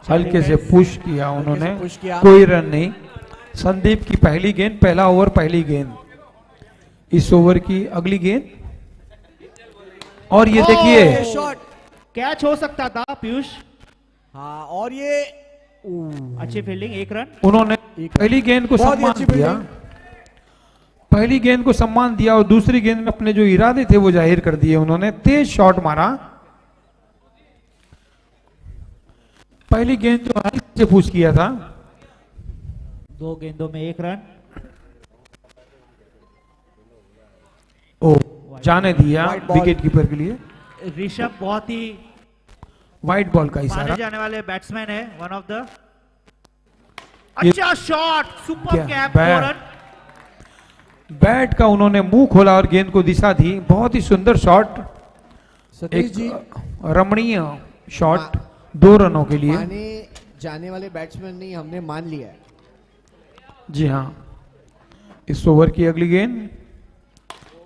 हल्के से पुश किया उन्होंने, कोई रन नहीं। संदीप की पहली गेंद, पहला ओवर पहली गेंद। इस ओवर की अगली गेंद और ये देखिए शॉट कैच हो सकता था पीयूष। हाँ, और ये अच्छी फील्डिंग, 1 रन। उन्होंने पहली गेंद को सम्मान दिया, पहली गेंद को सम्मान दिया और दूसरी गेंद में अपने जो इरादे थे वो जाहिर कर दिए उन्होंने। तेज शॉट मारा, पहली गेंद जो हल्के से पुश किया था। 2 गेंदों में 1 रन। ओ, जाने दिया विकेट कीपर के लिए। ऋषभ बहुत ही व्हाइट बॉल का माने इशारा। जाने वाले बैट्समैन है, वन ऑफ द। अच्छा shot, super cap, 4 run. Bat का उन्होंने मुंह खोला और गेंद को दिशा दी, बहुत ही सुंदर शॉट, एक रमणीय शॉट, 2 रनों के लिए। माने जाने वाले बैट्समैन नहीं, हमने मान लिया है। जी हाँ, इस ओवर की अगली गेंद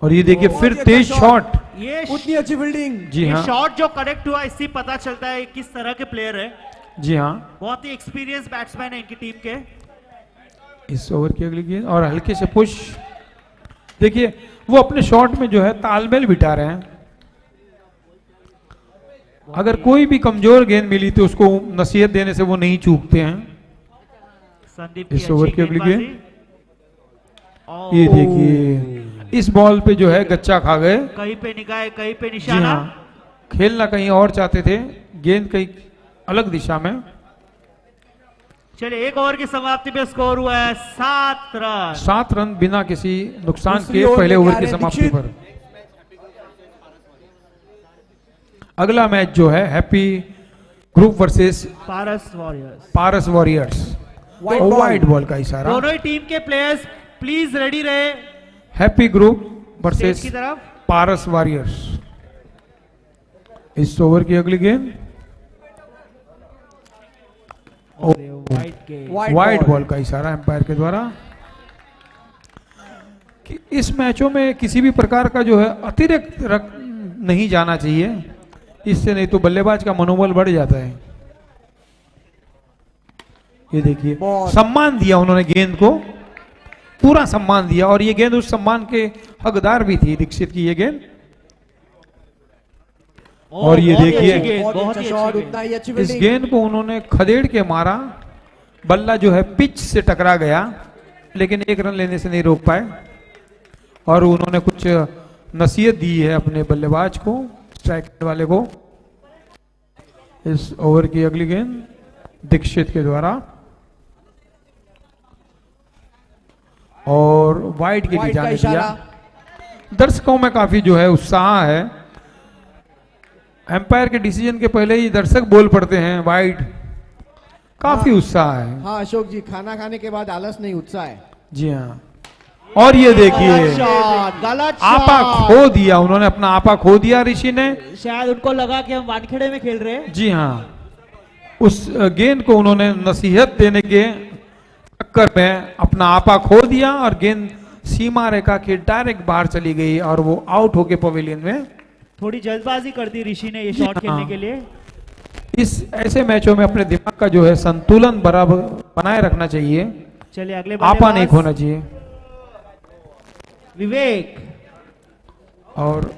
और ये देखिए फिर तेज शॉट, ये उतनी अच्छी फील्डिंग। जी हाँ, शॉट जो कनेक्ट हुआ इससे पता चलता है किस तरह के प्लेयर है। जी हाँ, बहुत ही एक्सपीरियंस बैट्समैन है इनकी टीम के। इस ओवर की अगली गेंद और हल्के से पुश। देखिए वो अपने शॉट में जो है तालमेल बिठा रहे हैं। अगर कोई भी कमजोर गेंद मिली तो उसको नसीहत देने से वो नहीं चूकते हैं। संदीप इस ओवर की अगली गेंद, गेंदबाजी। ये देखिए इस बॉल पे जो है गच्चा खा गए। कहीं पे निगाह, कहीं पे जी निशाना। हाँ, खेलना कहीं और चाहते थे, गेंद कहीं अलग दिशा में। चलिए, 1 ओवर की समाप्ति पे स्कोर हुआ है 7 रन। 7 रन बिना किसी नुकसान दूसरी के ओवर पहले में ओवर जा की रहे हैं समाप्ति दीक्षित। पर। अगला मैच जो है हैप्पी ग्रुप वर्सेस पारस वॉरियर्स। पारस वॉरियर्स। व्हाइट बॉल का इशारा। दोनों ही टीम के प्लेयर्स प्लीज रेडी रहे हैप्पी ग्रुप स्टेज वर्सेस की तरफ। पारस वॉरियर्स। इस ओवर की अगली गेंद व्हाइट बॉल का इशारा एम्पायर के द्वारा कि इस मैचों में किसी भी प्रकार का जो है अतिरिक्त नहीं जाना चाहिए, इससे नहीं तो बल्लेबाज का मनोबल बढ़ जाता है। ये देखिए सम्मान दिया उन्होंने गेंद को, पूरा सम्मान दिया और ये गेंद उस सम्मान के हकदार भी थी, दीक्षित की ये गेंद। और ये देखिए इस गेंद को उन्होंने खदेड़ के मारा, बल्ला जो है पिच से टकरा गया लेकिन 1 रन लेने से नहीं रोक पाए और उन्होंने कुछ नसीहत दी है अपने बल्लेबाज को, स्ट्राइक वाले को। इस ओवर की अगली गेंद दीक्षित के द्वारा और वाइड के लिए जाने दिया। दर्शकों में काफी जो है उत्साह है, एम्पायर के डिसीजन के पहले ही दर्शक बोल पड़ते हैं वाइड, काफी उत्साह है। हाँ अशोक जी, खाना खाने के बाद आलस नहीं, उत्साह है। जी हाँ, और ये देखिए गलत आपा खो दिया उन्होंने, अपना आपा खो दिया ऋषि ने। शायद उनको लगा कि हम वानखेड़े में खेल रहे हैं। जी हाँ, उस गेंद को उन्होंने नसीहत देने के चक्कर में अपना आपा खो दिया और गेंद सीमा रेखा के डायरेक्ट बाहर चली गई और वो आउट होके पवेलियन में। थोड़ी जल्दबाजी कर दी ऋषि ने ये शॉट खेलने के लिए। इस ऐसे मैचों में अपने दिमाग का जो है संतुलन बराबर बनाए रखना चाहिए, चलिए अगले आपा नहीं खोना चाहिए। विवेक और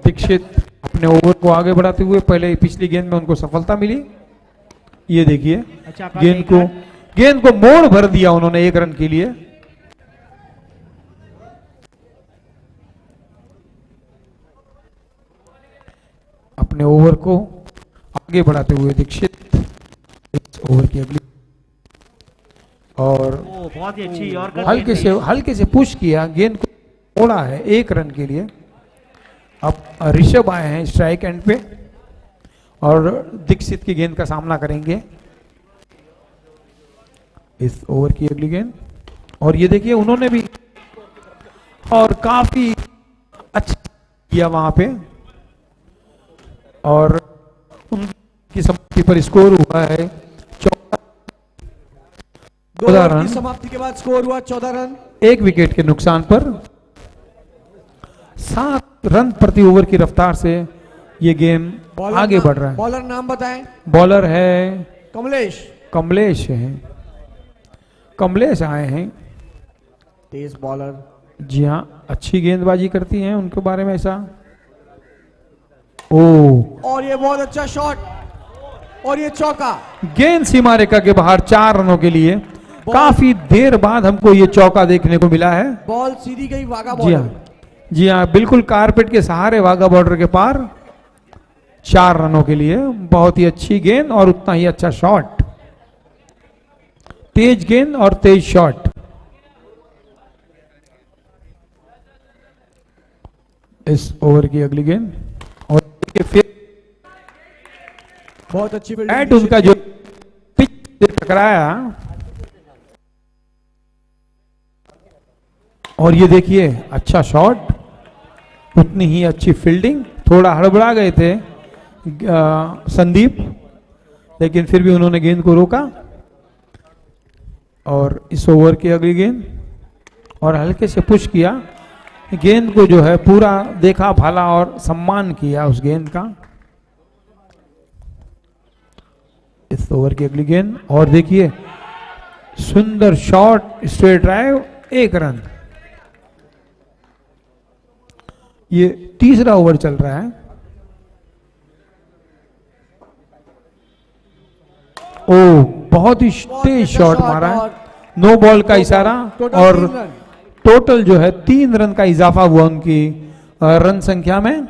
दीक्षित अपने ओवर को आगे बढ़ाते हुए, पहले पिछली गेंद में उनको सफलता मिली। ये देखिए अच्छा, गेंद को मोड़ भर दिया उन्होंने 1 रन के लिए। अपने ओवर को आगे बढ़ाते हुए दीक्षित इस ओवर की अगली और बहुत ही अच्छी और हल्के से पुश किया, गेंद को मोड़ा है 1 रन के लिए। अब ऋषभ आए हैं स्ट्राइक एंड पे और दीक्षित की गेंद का सामना करेंगे। इस ओवर की अगली गेंद और ये देखिए उन्होंने भी और काफी अच्छा किया वहां पे और उनकी समाप्ति पर स्कोर हुआ है 14 रन। समाप्ति के बाद स्कोर हुआ 14 रन, 1 विकेट के नुकसान पर 7 रन प्रति ओवर की रफ्तार से ये गेम आगे बढ़ रहा है। बॉलर नाम बताएं। बॉलर है कमलेश। कमलेश है, कमलेश आए हैं। तेज बॉलर। जी हाँ, अच्छी गेंदबाजी करती हैं, उनके बारे में ऐसा। ओ, और ये बहुत अच्छा शॉट और ये चौका। गेंद सीमा रेखा के बाहर 4 रनों के लिए। काफी देर बाद हमको ये चौका देखने को मिला है। बॉल सीधी गई वागा जी बॉर्डर। हाँ, जी हाँ, बिल्कुल कारपेट के सहारे वाघा बॉर्डर के पार 4 रनों के लिए। बहुत ही अच्छी गेंद और उतना ही अच्छा शॉट, तेज गेंद और तेज शॉट। इस ओवर की अगली गेंद और फिर बहुत अच्छी बैट फील्डिंग। उनका जो पिच से टकराया और ये देखिए अच्छा शॉट, उतनी ही अच्छी फील्डिंग। थोड़ा हड़बड़ा गए थे संदीप, लेकिन फिर भी उन्होंने गेंद को रोका। और इस ओवर की अगली गेंद और हल्के से पुश किया, गेंद को जो है पूरा देखा भाला और सम्मान किया उस गेंद का। इस ओवर की अगली गेंद और देखिए सुंदर शॉट, स्ट्रेट ड्राइव, 1 रन। ये तीसरा ओवर चल रहा है। ओ, बहुत ही तेज शॉट मारा है, नो बॉल का इशारा और टोटल जो है 3 रन का इजाफा हुआ उनकी रन संख्या में।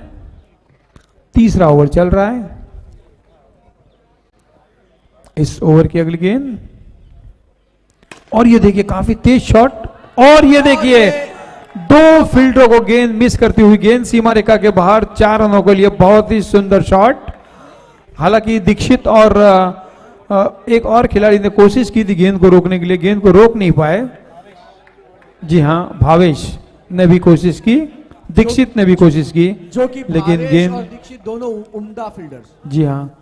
तीसरा ओवर चल रहा है। इस ओवर की अगली गेंद और ये देखिए काफी तेज शॉट और ये देखिए 2 फील्डरों को गेंद मिस करती हुई गेंद सीमा रेखा के बाहर 4 रनों के लिए। बहुत ही सुंदर शॉट। हालांकि दीक्षित और एक और खिलाड़ी ने कोशिश की थी गेंद को रोकने के लिए, गेंद को रोक नहीं पाए। जी हाँ, भावेश ने भी कोशिश की, दीक्षित ने भी कोशिश की, जो कि लेकिन भावेश गेंद। और दीक्षित दोनों उम्दा फील्डर्स। जी हाँ,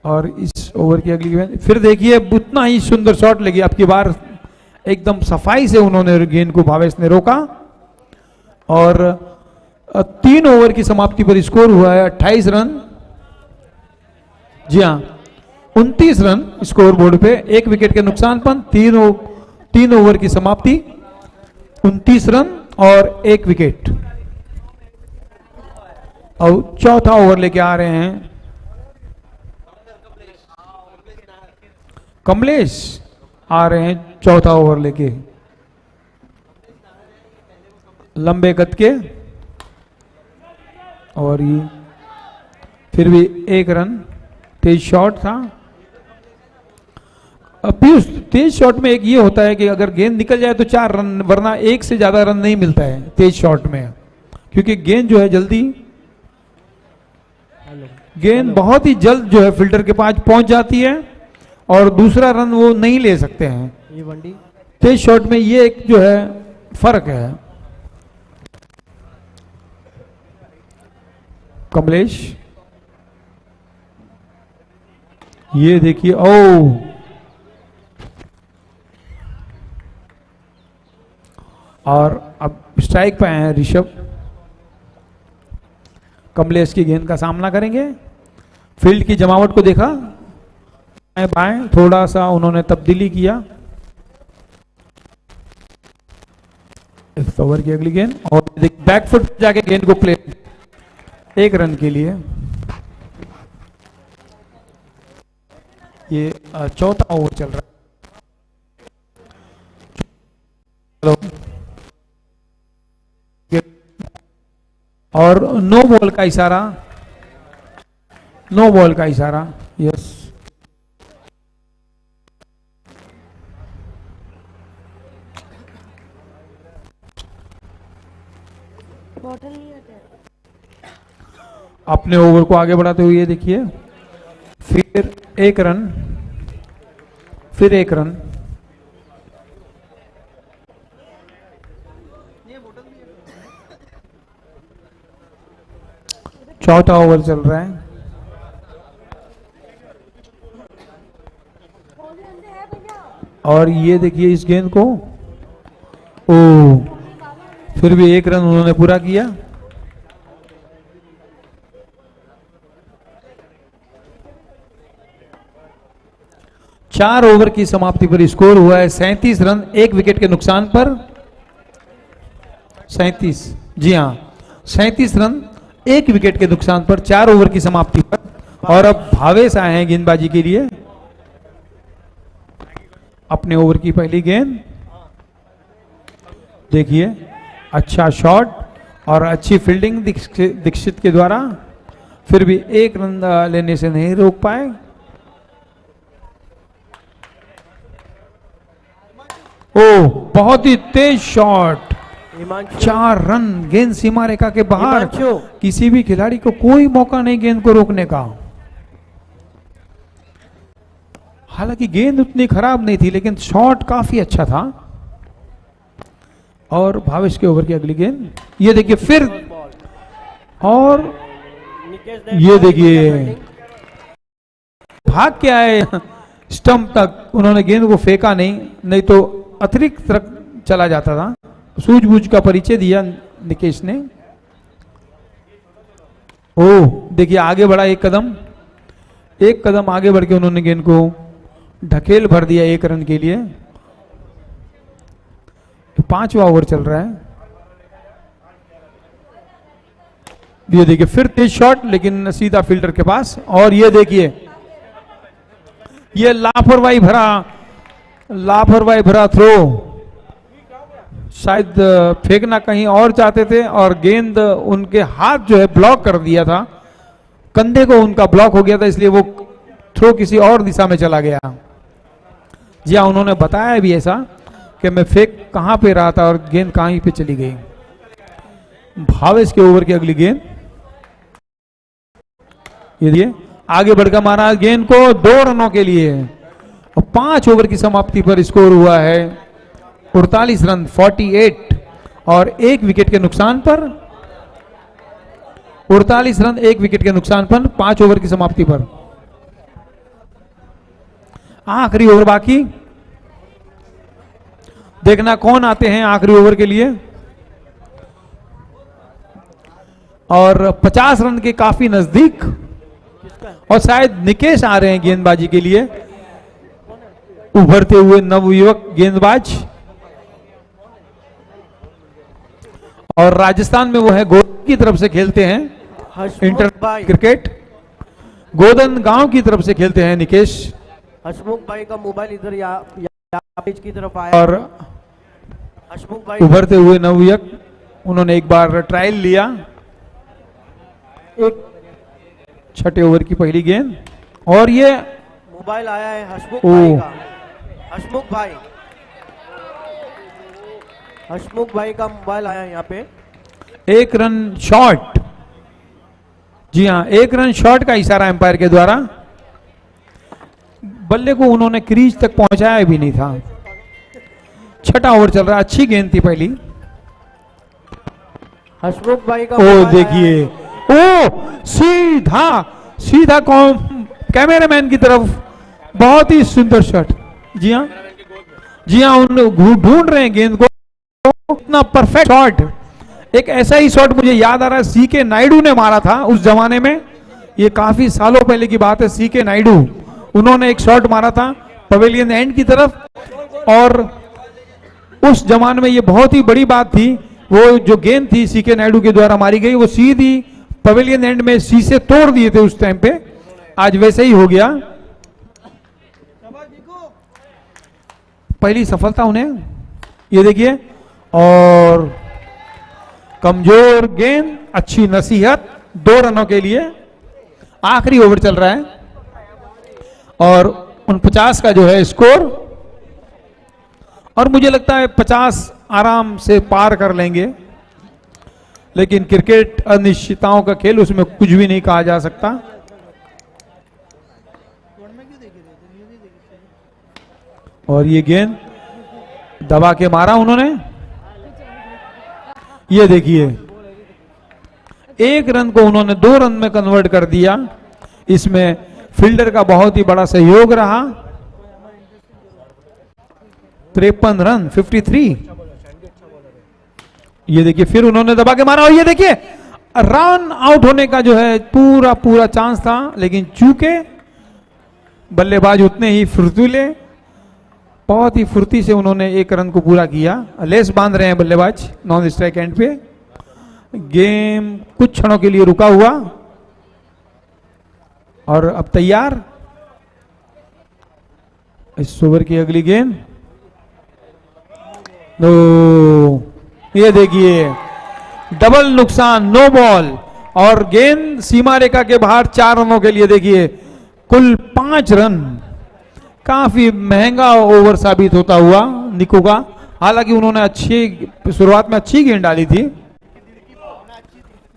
और इस ओवर की अगली गेंद फिर देखिए उतना ही सुंदर शॉट लगी। अब की बार एकदम सफाई से उन्होंने गेंद को भावेश ने रोका और 3 ओवर की समाप्ति पर स्कोर हुआ है 28 रन। जी हाँ, 29 रन स्कोर बोर्ड पे, 1 विकेट के नुकसान पर 3 ओवर की समाप्ति, 29 रन और 1 विकेट। और चौथा ओवर लेके आ रहे हैं कमलेश, आ रहे हैं चौथा ओवर लेके, लंबे कद के। और ये फिर भी 1 रन, तेज शॉट था। पीयूष, तेज शॉट में एक ये होता है कि अगर गेंद निकल जाए तो 4 रन, वरना 1 से ज्यादा रन नहीं मिलता है तेज शॉट में, क्योंकि गेंद जो है जल्दी, गेंद बहुत ही जल्द जो है फील्डर के पास पहुंच जाती है और दूसरा रन वो नहीं ले सकते हैं। ये वनडी तेज शॉट में ये एक जो है फर्क है। कमलेश, ये देखिए, ओ और अब स्ट्राइक पे आए हैं ऋषभ। कमलेश की गेंद का सामना करेंगे। फील्ड की जमावट को देखा, बाएं बाएं थोड़ा सा उन्होंने तब्दीली किया। इस ओवर की अगली गेंद और बैकफुट जाके गेंद को प्ले, 1 रन के लिए। ये चौथा ओवर चल रहा है। हेलो, और नो बॉल का इशारा, नो बॉल का इशारा। यस, अपने ओवर को आगे बढ़ाते हुए देखिए, फिर 1 रन, फिर 1 रन। चौथा ओवर चल रहा है। और ये देखिए इस गेंद को, ओ, फिर भी 1 रन उन्होंने पूरा किया। 4 ओवर की समाप्ति पर स्कोर हुआ है 37 रन, 1 विकेट के नुकसान पर। 37, जी हाँ, 37 रन 1 विकेट के नुकसान पर 4 ओवर की समाप्ति पर। और अब भावेश आए हैं गेंदबाजी के लिए। अपने ओवर की पहली गेंद देखिए, अच्छा शॉट और अच्छी फील्डिंग दीक्षित के द्वारा, फिर भी 1 रन लेने से नहीं रोक पाए। ओ, बहुत ही तेज शॉट, 4 रन, गेंद सीमा रेखा के बाहर। किसी भी खिलाड़ी को कोई मौका नहीं गेंद को रोकने का। हालांकि गेंद उतनी खराब नहीं थी, लेकिन शॉट काफी अच्छा था। और भावेश के ओवर की अगली गेंद, ये देखिए फिर, और ये देखिए भाग के आए स्टंप तक, उन्होंने गेंद को फेंका नहीं तो अतिरिक्त तक चला जाता था। सूझबूझ का परिचय दिया निकेश ने। ओह, देखिए आगे बढ़ा एक कदम आगे बढ़ के उन्होंने गेंद को ढकेल भर दिया 1 रन के लिए। तो 5वां ओवर चल रहा है। ये देखिए फिर तेज शॉट, लेकिन सीधा फील्डर के पास। और ये देखिए, ये लापरवाही भरा थ्रो, शायद फेंकना कहीं और चाहते थे और गेंद उनके हाथ जो है ब्लॉक कर दिया था, कंधे को उनका ब्लॉक हो गया था, इसलिए वो थ्रो किसी और दिशा में चला गया। जी हाँ, उन्होंने बताया भी ऐसा कि मैं फेंक कहां पे रहा था और गेंद कहीं पे चली गई। भावेश के ओवर की अगली गेंद, ये आगे बढ़कर मारा गेंद को 2 रनों के लिए। और 5 ओवर की समाप्ति पर स्कोर हुआ है 48 रन 48 और 1 विकेट के नुकसान पर। 48 रन 1 विकेट के नुकसान पर 5 ओवर की समाप्ति पर। आखिरी ओवर बाकी, देखना कौन आते हैं आखिरी ओवर के लिए। और 50 रन के काफी नजदीक, और शायद निकेश आ रहे हैं गेंदबाजी के लिए, उभरते हुए नवयुवक गेंदबाज। और राजस्थान में वो है गोदन की तरफ से खेलते हैं इंटर क्रिकेट, गोदन गांव की तरफ से खेलते हैं निकेश। हसमुख भाई का मोबाइल इधर पेज की तरफ आया। और हसमुख भाई उभरते हुए नवयुवक, उन्होंने एक बार ट्रायल लिया। एक 6ठे ओवर की पहली गेंद, और ये मोबाइल आया है हसमुख भाई का। हसमुख भाई का मोबाइल आया यहाँ पे। 1 रन शॉट, जी हाँ, 1 रन शॉट का इशारा एम्पायर के द्वारा। बल्ले को उन्होंने क्रीज तक पहुंचाया भी नहीं था। 6ठा ओवर चल रहा है, अच्छी गेंद थी पहली। हसमुख भाई का ओ देखिए, ओ सीधा कैमरामैन की तरफ, बहुत ही सुंदर शॉट। जी हाँ, उन ढूंढ रहे हैं गेंद को, इतना परफेक्ट शॉट। एक ऐसा ही शॉट मुझे याद आ रहा है, सीके नायडू ने मारा था उस जमाने में। ये काफी सालों पहले की बात है। सीके नायडू, उन्होंने एक शॉट मारा था पवेलियन एंड की तरफ, और उस जमाने में ये बहुत ही बड़ी बात थी। वो जो गेंद थी सीके नायडू के द्वारा मारी गई, वो सीधी पवेलियन एंड में शीशे तोड़ दिए थे उस टाइम पे। आज वैसे ही हो गया। पहली सफलता उन्हें, ये देखिए, और कमजोर गेंद, अच्छी नसीहत 2 रनों के लिए। आखिरी ओवर चल रहा है और 49 का जो है स्कोर, और मुझे लगता है 50 आराम से पार कर लेंगे। लेकिन क्रिकेट अनिश्चितताओं का खेल, उसमें कुछ भी नहीं कहा जा सकता। और ये गेंद दबा के मारा उन्होंने। ये देखिए, 1 रन को उन्होंने 2 रन में कन्वर्ट कर दिया। इसमें फील्डर का बहुत ही बड़ा सहयोग रहा। 53 रन 53। ये देखिए फिर उन्होंने दबा के मारा, और ये देखिए रन आउट होने का जो है पूरा चांस था, लेकिन चूंकि बल्लेबाज उतने ही फुर्तीले, बहुत ही फुर्ती से उन्होंने एक रन को पूरा किया। लेस बांध रहे हैं बल्लेबाज नॉन स्ट्राइक एंड पे। गेम कुछ क्षणों के लिए रुका हुआ और अब तैयार। इस ओवर की अगली गेंद, ये देखिए डबल नुकसान, नो बॉल, और गेंद सीमा रेखा के बाहर 4 रनों के लिए। देखिए कुल 5 रन। काफी महंगा ओवर साबित होता हुआ निको का। हालांकि उन्होंने शुरुआत में अच्छी गेंद डाली थी।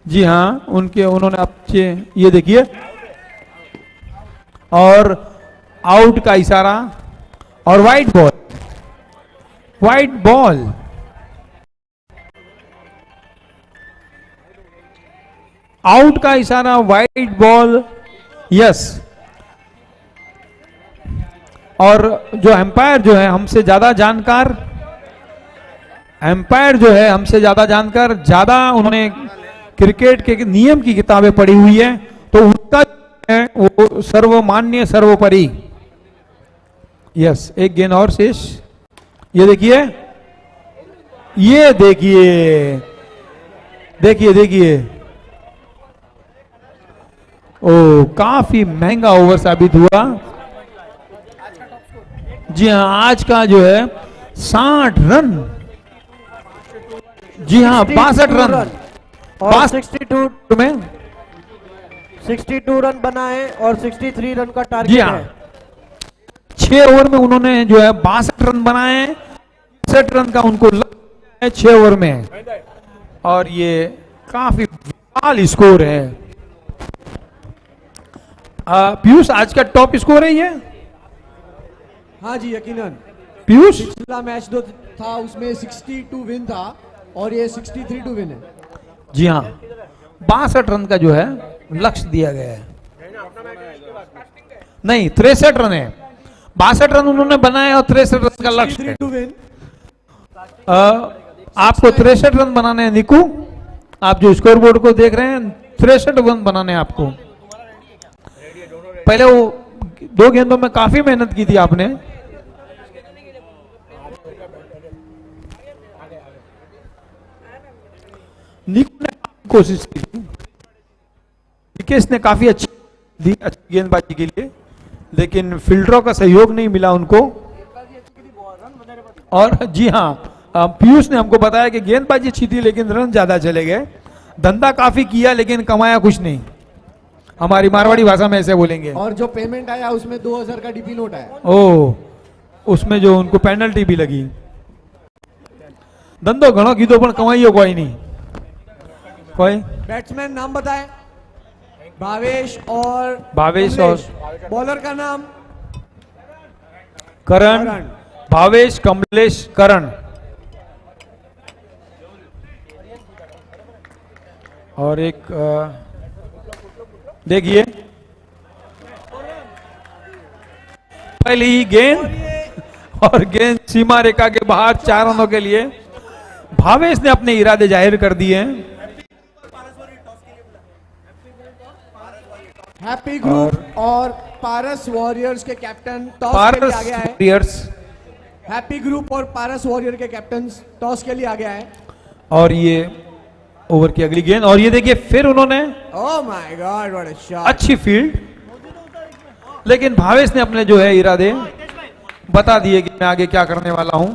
जी हाँ, उन्होंने अच्छे, ये देखिए, और आउट का इशारा और white ball, white ball. Out का इशारा, वाइट बॉल, यस। और जो एम्पायर जो है हमसे ज्यादा जानकार, ज्यादा उन्होंने क्रिकेट के नियम की किताबें पढ़ी हुई है, तो उनका है वो सर्वमान्य सर्वोपरि। यस, एक गेंद और शेष। ये देखिए, ये देखिए, देखिए, ओ काफी महंगा ओवर साबित हुआ। जी हाँ, आज का जो है 60 रन, जी हाँ 62 रन और 62 में 62 रन बनाए और 63 रन का जी टारगेट हाँ, है। 6 ओवर में उन्होंने जो है 62 रन बनाए। 60 रन का उनको लक्ष्य है 6 ओवर में, और ये काफी विशाल स्कोर है। पीयूष, आज का टॉप स्कोर है ये? हाँ जी, यकीनन। पीयूष, पिछला मैच जो था उसमें 62 विन था और ये 63 विन है। जी हाँ, 62 रन का जो है लक्ष्य दिया गया है। नहीं, 63 रन है। 62 रन उन्होंने बनाए और 63 रन का लक्ष्य है। 63 विन। आपको 63 रन बनाने हैं निकू। आप जो स्कोर बोर्ड को देख रहे हैं, 63 रन बनाने हैं आपको। पहले वो 2 गेंदों में काफी मेहनत की थी आपने। निकू ने कोशिश की थी, निकेश ने काफी अच्छी गेंदबाजी के लिए, लेकिन फील्डरों का सहयोग नहीं मिला उनको। और जी हाँ, पीयूष ने हमको बताया कि गेंदबाजी अच्छी थी लेकिन रन ज्यादा चले गए। धंधा काफी किया लेकिन कमाया कुछ नहीं, हमारी मारवाड़ी भाषा में ऐसे बोलेंगे। और जो पेमेंट आया उसमें 2000 का डीपी नोट आया। ओ, उसमें जो उनको पेनल्टी भी लगी। धंधो घणो कीधो पण कमाईयो कोई नहीं। कोई बैट्समैन नाम बताए? भावेश और कमलेश। बॉलर का नाम करण। भावेश, कमलेश, करण। और एक देखिए, पहली ही गेंद और गेंद सीमा रेखा के बाहर 4 रनों के लिए। भावेश ने अपने इरादे जाहिर कर दिए हैं। हैप्पी ग्रुप और पारस वॉरियर्स के कैप्टन टॉस के लिए आ गया है। वॉरियर्स, हैप्पी ग्रुप और पारस वॉरियर के कैप्टन टॉस के लिए आ गया है। और ये ओवर की अगली गेंद, और ये देखिए फिर उन्होंने, oh my God, what a shot. अच्छी फील्ड, लेकिन भावेश ने अपने जो है इरादे बता दिए कि मैं आगे क्या करने वाला हूं।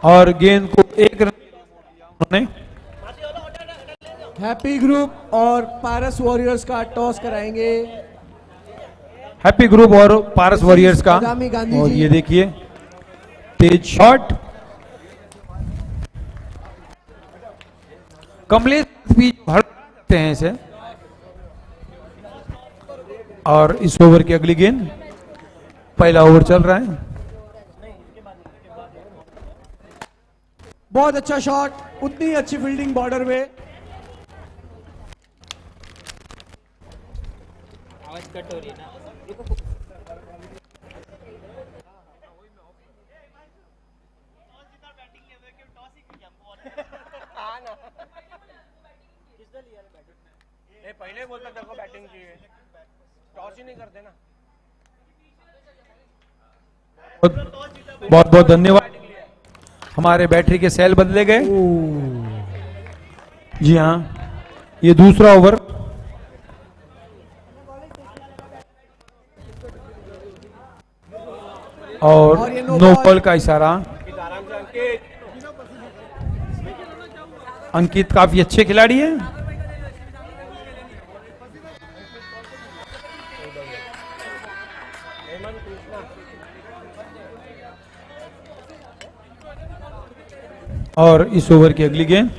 और गेंद को 1 रन उन्होंने। हैप्पी ग्रुप और पारस वॉरियर्स का टॉस कराएंगे। हैप्पी ग्रुप और पारस वॉरियर्स का। बदामी गांधी और जी। ये देखिए तेज शॉट। कमलेश भी भड़कते हैं इसे। और इस ओवर की अगली गेंद, पहला ओवर चल रहा है। बहुत अच्छा शॉट, उतनी अच्छी फील्डिंग बॉर्डर में। आवाज कट हो रही है ना। पहले बोलता तेरे को बैटिंग चाहिए, टॉस ही नहीं करते ना। बहुत बहुत धन्यवाद। हमारे बैटरी के सेल बदले गए। जी हाँ, ये दूसरा ओवर। और ये नो बॉल का इशारा। अंकित काफी अच्छे खिलाड़ी हैं। और इस ओवर की अगली गेंद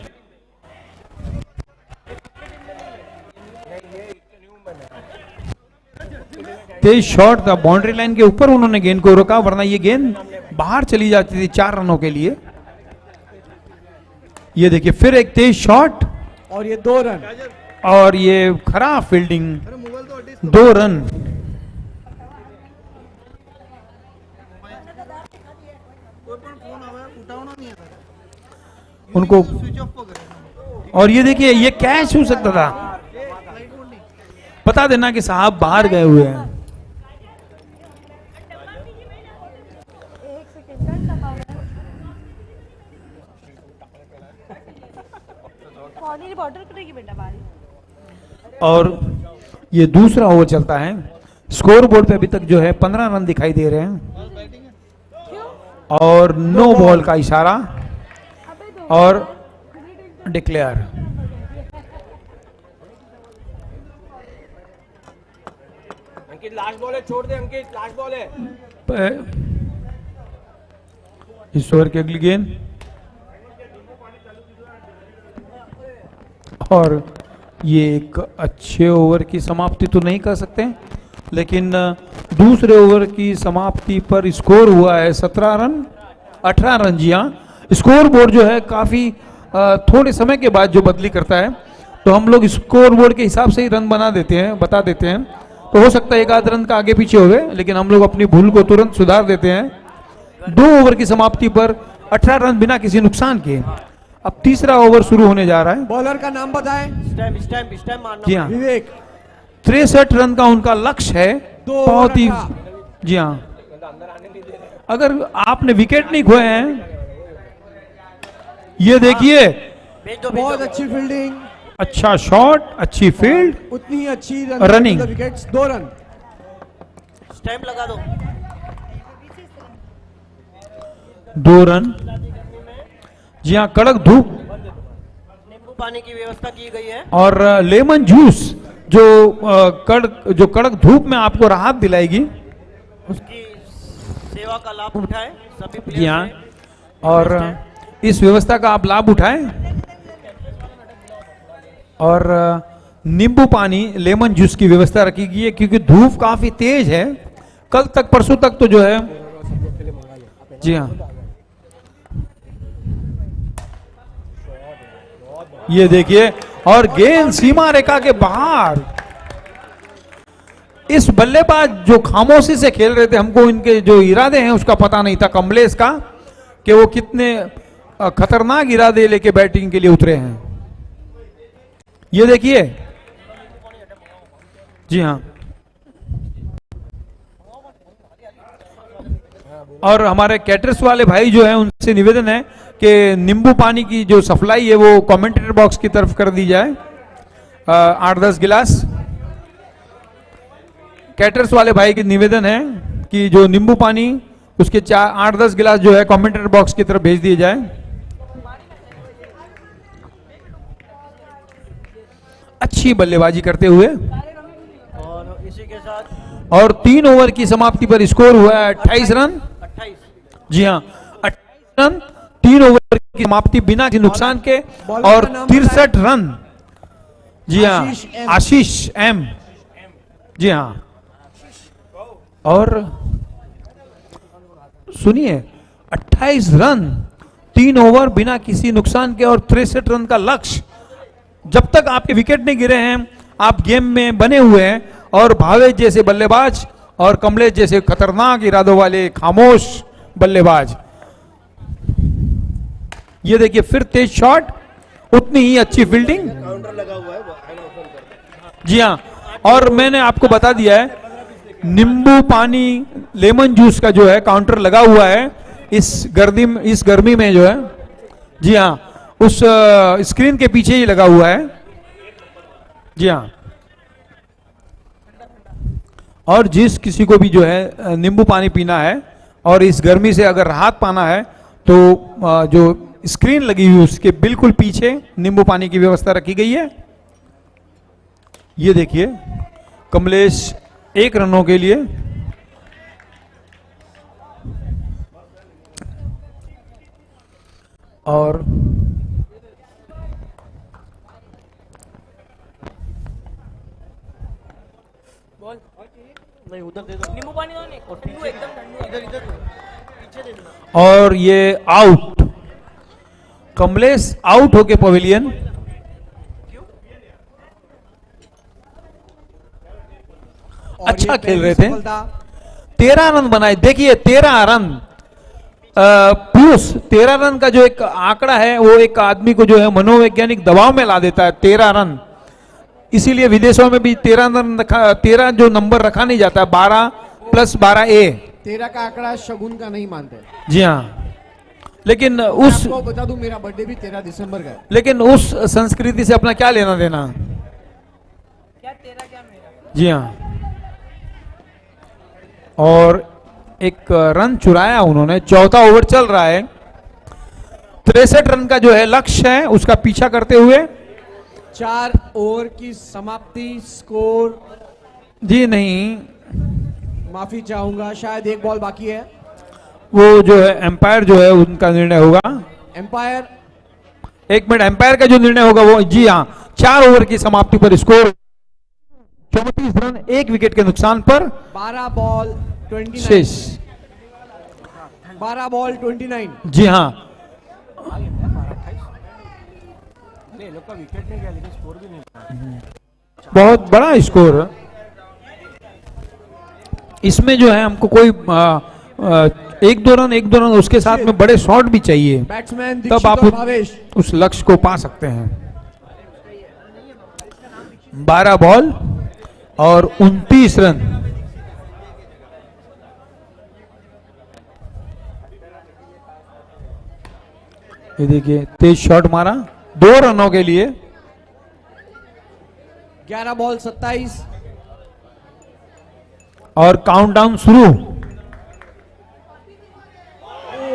तेज शॉट था, बाउंड्री लाइन के ऊपर उन्होंने गेंद को रोका, वरना ये गेंद बाहर चली जाती थी 4 रनों के लिए। ये देखिए फिर एक तेज शॉट और ये 2 रन। और ये खराब फील्डिंग, 2 रन। उनको और ये देखिए ये कैच हो सकता था। बता देना कि साहब बाहर गए हुए हैं। बॉर्डर करेगी बेटा बारी। और ये दूसरा ओवर चलता है। स्कोर बोर्ड पे अभी तक जो है 15 रन दिखाई दे रहे हैं। और नो बॉल का इशारा और डिक्लेयर। अंकित लास्ट बॉल है, छोड़ दे अंकित, लास्ट बॉल है। इस ओवर की अगली गेंद और ये एक अच्छे ओवर की समाप्ति तो नहीं कर सकते, लेकिन दूसरे ओवर की समाप्ति पर स्कोर हुआ है 17 रन 18 रन। जी हाँ, स्कोर बोर्ड जो है काफी थोड़े समय के बाद जो बदली करता है, तो हम लोग स्कोर बोर्ड के हिसाब से ही रन बता देते हैं। तो हो सकता है 1 रन का आगे पीछे हो गए, लेकिन हम लोग अपनी भूल को तुरंत सुधार देते हैं। 2 ओवर की समाप्ति पर 18 रन बिना किसी नुकसान के। अब तीसरा ओवर शुरू होने जा रहा है। बॉलर का नाम बताएं। स्टैम्प मारना। जी हाँ, विवेक। 63 रन का उनका लक्ष्य है। 2 बहुत ही, ओवर का। जी हाँ, अगर आपने विकेट नहीं खोए हैं। ये देखिए बहुत अच्छी फील्डिंग, अच्छा शॉट, अच्छी फील्ड, उतनी ही अच्छी रनिंग। Wickets, 2 run. स्टैम्प लगा दो। 2 रन। जी हाँ, कड़क धूप नींबू पानी की व्यवस्था की गई है। और लेमन जूस जो कड़क धूप में आपको राहत दिलाएगी, उसकी सेवा का लाभ उठाएं सभी प्लेयर। जी हाँ, और इस व्यवस्था का आप लाभ उठाएं। और नींबू पानी, लेमन जूस की व्यवस्था रखी गई है, क्योंकि धूप काफी तेज है। कल तक परसों तक तो जो है, जी हाँ, ये देखिए, और गेंद सीमा रेखा के बाहर। इस बल्लेबाज जो खामोशी से खेल रहे थे, हमको इनके जो इरादे हैं उसका पता नहीं था, कमलेश का, कि वो कितने खतरनाक इरादे लेके बैटिंग के लिए उतरे हैं। ये देखिए, जी हाँ, और हमारे कैटर्स वाले भाई जो हैं उनसे निवेदन है कि नींबू पानी की जो सप्लाई है वो कमेंटेटर बॉक्स की तरफ कर दी जाए। 8-10 गिलास। कैटर्स वाले भाई की निवेदन है कि जो नींबू पानी उसके 8-10 गिलास जो है कमेंटेटर बॉक्स की तरफ भेज दिए जाए। अच्छी बल्लेबाजी करते हुए, और इसी के साथ और 3 ओवर की समाप्ति पर स्कोर हुआ है 28 रन। 28। जी हाँ, 28 रन, 3 ओवर की समाप्ति बिना किसी नुकसान के, और 63 रन। जी हाँ, आशीष एम। जी हाँ, और सुनिए, 28 रन, 3 ओवर बिना किसी नुकसान के, और 63 रन का लक्ष्य। जब तक आपके विकेट नहीं गिरे हैं, आप गेम में बने हुए हैं। और भावेश जैसे बल्लेबाज और कमलेश जैसे खतरनाक इरादों वाले खामोश बल्लेबाज। ये देखिए फिर तेज शॉट, उतनी ही अच्छी फील्डिंग। काउंटर लगा हुआ है वो है ना ओपन कर। जी हाँ, और मैंने आपको बता दिया है नींबू पानी लेमन जूस का जो है काउंटर लगा हुआ है इस गर्मी में जो है। जी हाँ, उस स्क्रीन के पीछे ही लगा हुआ है। जी हाँ, और जिस किसी को भी जो है नींबू पानी पीना है और इस गर्मी से अगर राहत पाना है तो जो स्क्रीन लगी हुई उसके बिल्कुल पीछे नींबू पानी की व्यवस्था रखी गई है। ये देखिए कमलेश 1 रनों के लिए और बॉल नहीं उधर दे दो, नींबू पानी दो नहीं और ठंडू एकदम ठंडू इधर इधर पीछे दे दो। और ये आउट, कमलेश आउट होके पवेलियन। अच्छा खेल रहे थे, 13 रन बनाए। देखिए 13 रन प्लस 13 रन का जो एक आंकड़ा है वो एक आदमी को जो है मनोवैज्ञानिक दबाव में ला देता है। 13 रन, इसीलिए विदेशों में भी 13 रन 13 जो नंबर रखा नहीं जाता, 12 + 12A। 13 का आंकड़ा शगुन का नहीं मानते। जी हाँ, लेकिन उस आपको बता दूं मेरा बर्थडे भी 13 दिसंबर का है। लेकिन उस संस्कृति से अपना क्या लेना देना। क्या तेरा क्या मेरा। जी हाँ, और एक रन चुराया उन्होंने। चौथा ओवर चल रहा है, 63 रन का जो है लक्ष्य है उसका पीछा करते हुए। 4 ओवर की समाप्ति, स्कोर जी नहीं, माफी चाहूंगा, शायद 1 बॉल बाकी है। वो जो है एम्पायर जो है उनका निर्णय होगा। एम्पायर 1 मिनट, एम्पायर का जो निर्णय होगा वो। जी हाँ, 4 ओवर की समाप्ति पर स्कोर 34 रन 1 विकेट के नुकसान पर 12 बॉल 29 शेष। 12 बॉल 29। जी हाँ, नहीं लोग का विकेट नहीं गया लेकिन स्कोर भी नहीं। बहुत बड़ा स्कोर। इसमें जो है हमको कोई 1-2 रन उसके साथ में बड़े शॉट भी चाहिए, बैट्समैन तब दीक्षित आप और भावेश। उस लक्ष्य को पा सकते हैं। 12 बॉल और 29 रन। ये देखिए तेज शॉट मारा 2 रनों के लिए। 11 बॉल 27। और काउंटडाउन शुरू।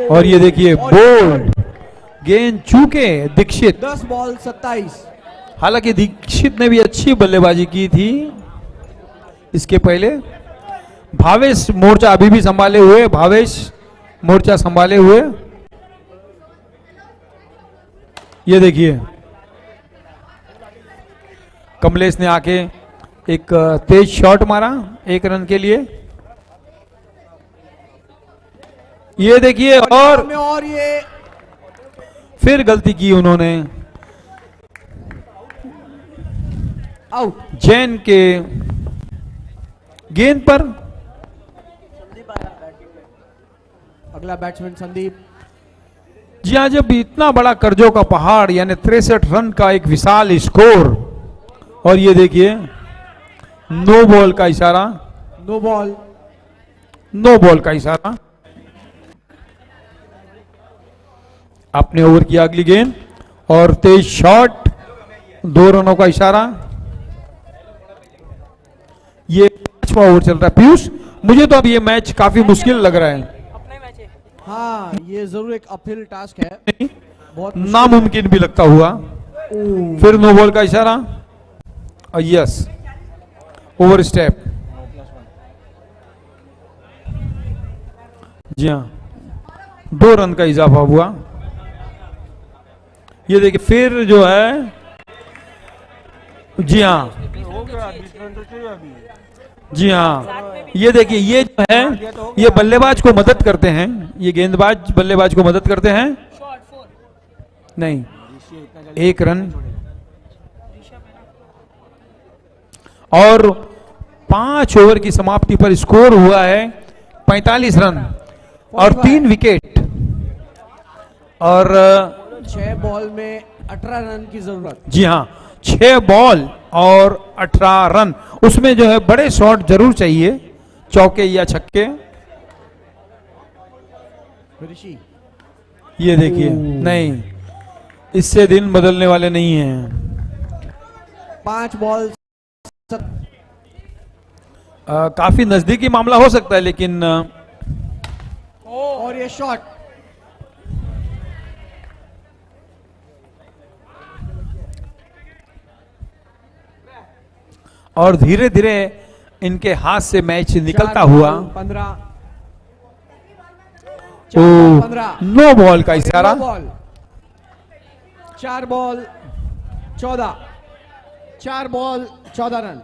और ये देखिए बोल्ड गेंद चूके दीक्षित। 10 बॉल 27। हालांकि दीक्षित ने भी अच्छी बल्लेबाजी की थी इसके पहले। भावेश मोर्चा अभी भी संभाले हुए, भावेश मोर्चा संभाले हुए। ये देखिए कमलेश ने आके एक तेज शॉट मारा 1 रन के लिए। ये देखिए और ये फिर गलती की उन्होंने। आउट। जैन के गेंद पर अगला बैट्समैन संदीप। जी हाँ, जब इतना बड़ा कर्जों का पहाड़ यानी 63 रन का एक विशाल स्कोर, और ये देखिए नो बॉल का इशारा, नो बॉल। नो बॉल का इशारा। अपने ओवर की अगली गेंद और तेज शॉट, 2 रनों का इशारा। ये 5वां ओवर चल रहा है। पीयूष, मुझे तो अब ये मैच काफी मुश्किल लग रहा है। अपना मैच है। हाँ, ये जरूर एक अपहिल टास्क है, बहुत नामुमकिन भी लगता हुआ। फिर नो बॉल का इशारा और यस, ओवर स्टेप। जी हाँ, 2 रन का इजाफा हुआ। ये देखिए फिर जो है, जी हाँ, जी हाँ, ये देखिए ये जो है ये बल्लेबाज को मदद करते हैं, ये गेंदबाज बल्लेबाज को मदद करते हैं। नहीं, 1 रन और 5 ओवर की समाप्ति पर स्कोर हुआ है 45 रन और 3 विकेट और 6 बॉल में 18 रन की जरूरत। जी हाँ, 6 बॉल और 18 रन। उसमें जो है बड़े शॉट जरूर चाहिए, चौके या छक्के। ऋषि ये देखिए, नहीं, इससे दिन बदलने वाले नहीं हैं। 5 बॉल काफी नजदीकी मामला हो सकता है, लेकिन और ये शॉट और धीरे धीरे इनके हाथ से मैच निकलता हुआ 15 ओ 15 नो बॉल का इशारा। 4 बॉल 14 4 बॉल 14 रन।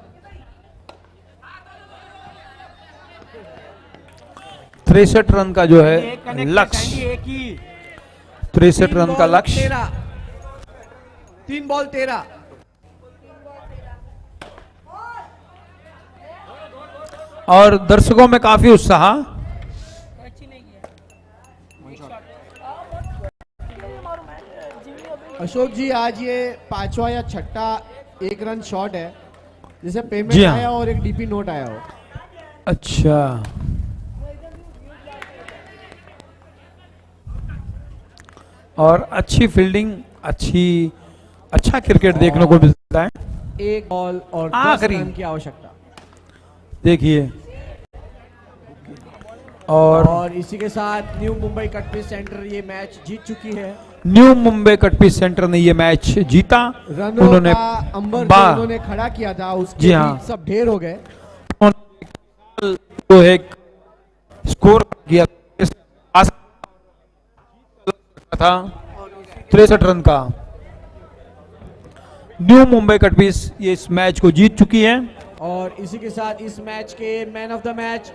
63 रन का जो है एक कनेक्ट लक्ष्य, सैंडी, एक ही 63 रन का लक्ष्य। 3 बॉल 13। और दर्शकों में काफी उत्साह। अशोक जी, आज ये 5वां या 6ठा 1 रन शॉट है, जिसे जी पेमेंट हाँ। आया और एक डीपी नोट आया हो। अच्छा, और अच्छी फील्डिंग, अच्छा क्रिकेट देखने को मिलता है। 1 बॉल और 10 आखिरी। रन की आवश्यकता। देखिए, और और इसी के साथ न्यू मुंबई कटपीस सेंटर ये मैच जीत चुकी है। न्यू मुंबई कटपीस सेंटर ने ये मैच जीता। रनों उन्होंने का अंबर बा- जो उन्होंने खड़ा किया था, उसके जी हाँ। बीच सब ढेर हो गए। जो है स्कोर किया था 63 रन का। न्यू मुंबई कटपीस ये इस मैच को जीत चुकी है। और इसी के साथ इस मैच के मैन ऑफ द मैच